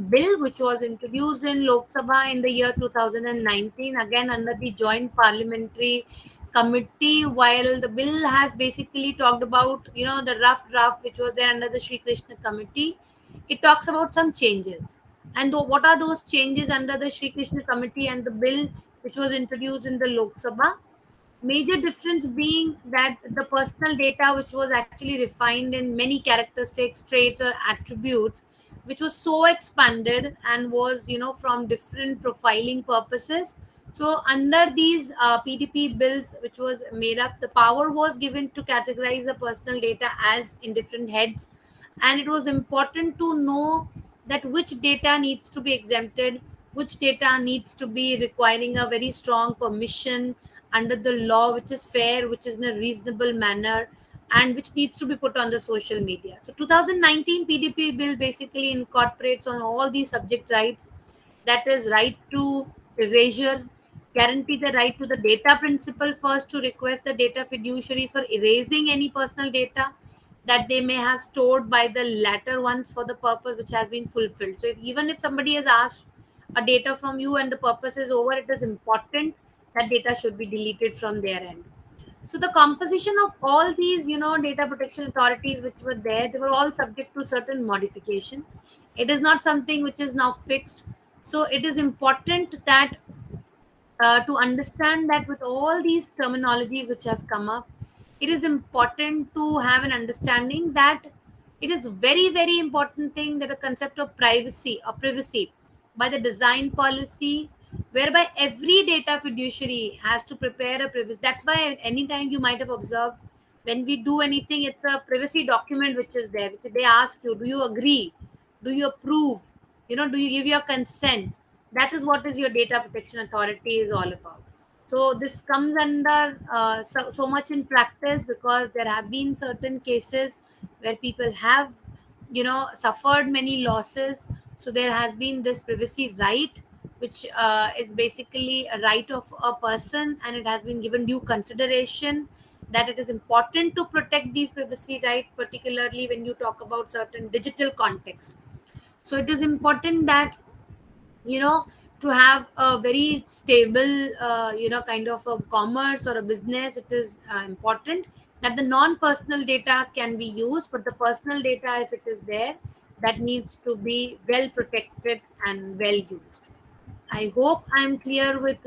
bill, which was introduced in Lok Sabha in the year 2019, again under the Joint Parliamentary Committee. While the bill has basically talked about, the rough draft which was there under the Sri Krishna Committee, it talks about some changes. And what are those changes under the Sri Krishna Committee and the bill which was introduced in the Lok Sabha? Major difference being that the personal data, which was actually refined in many characteristics, traits, or attributes, which was so expanded and was, from different profiling purposes. So under these PDP bills which was made up, the power was given to categorize the personal data as in different heads, and it was important to know that which data needs to be exempted, which data needs to be requiring a very strong permission under the law, which is fair, which is in a reasonable manner, and which needs to be put on the social media. So 2019 PDP bill basically incorporates on all these subject rights, that is right to erasure, guarantee the right to the data principle first, to request the data fiduciaries for erasing any personal data that they may have stored by the latter ones for the purpose which has been fulfilled. So even if somebody has asked a data from you and the purpose is over, it is important that data should be deleted from their end. So the composition of all these, data protection authorities which were there, they were all subject to certain modifications. It is not something which is now fixed. So it is important that to understand that with all these terminologies which has come up, it is important to have an understanding that it is very, very important thing that the concept of privacy or privacy by the design policy, whereby every data fiduciary has to prepare a privacy. That's why anytime you might have observed, when we do anything, it's a privacy document which is there, which they ask you, do you agree, do you approve, do you give your consent? That is what is your data protection authority is all about. So this comes under so much in practice, because there have been certain cases where people have, suffered many losses. So there has been this privacy right, which is basically a right of a person, and it has been given due consideration, that it is important to protect these privacy right, particularly when you talk about certain digital context. So it is important that, you know to have a very stable, kind of a commerce or a business. It is important that the non-personal data can be used, but the personal data, if it is there, that needs to be well protected and well used. I hope I'm clear with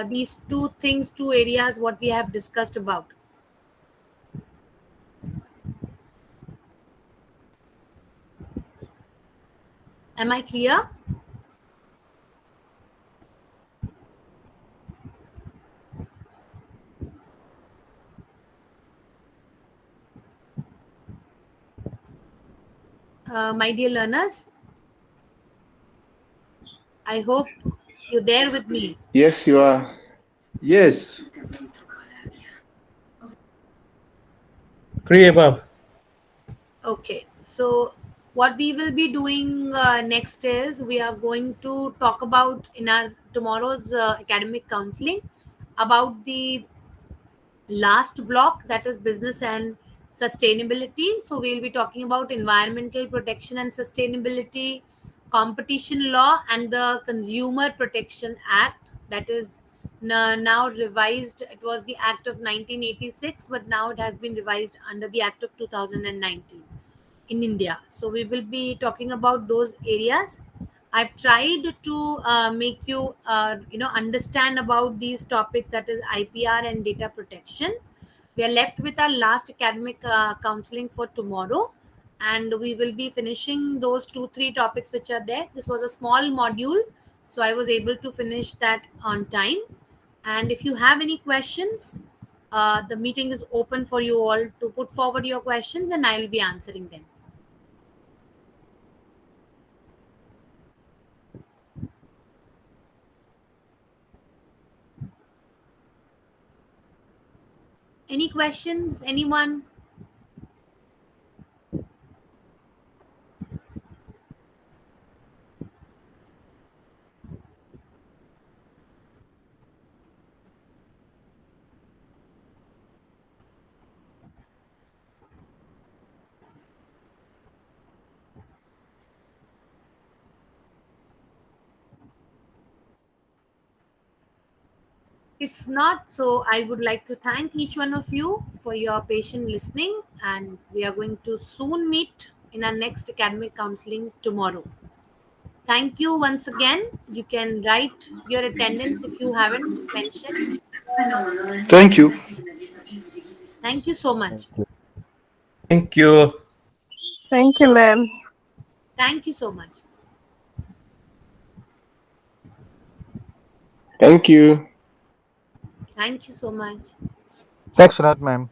these two things, two areas what we have discussed about. Am I clear? My dear learners, I hope you're there with me. Yes, you are. Yes. Three above. Okay, so what we will be doing next is we are going to talk about in our tomorrow's academic counseling about the last block, that is business and sustainability. So we'll be talking about environmental protection and sustainability, competition law, and the Consumer Protection Act, that is now revised. It was the Act of 1986, but now it has been revised under the Act of 2019 in India. So we will be talking about those areas. I've tried to make you, understand about these topics, that is IPR and data protection. We are left with our last academic counseling for tomorrow, and we will be finishing those 2 3 topics which are there. This was a small module, so I was able to finish that on time. And if you have any questions, the meeting is open for you all to put forward your questions, and I will be answering them. Any questions? Anyone? If not, so I would like to thank each one of you for your patient listening, and we are going to soon meet in our next academic counseling tomorrow. Thank you once again. You can write your attendance if you haven't mentioned. Thank you. Thank you so much. Thank you. Thank you, ma'am. Thank you so much. Thank you. Thank you so much. Thanks a lot, ma'am.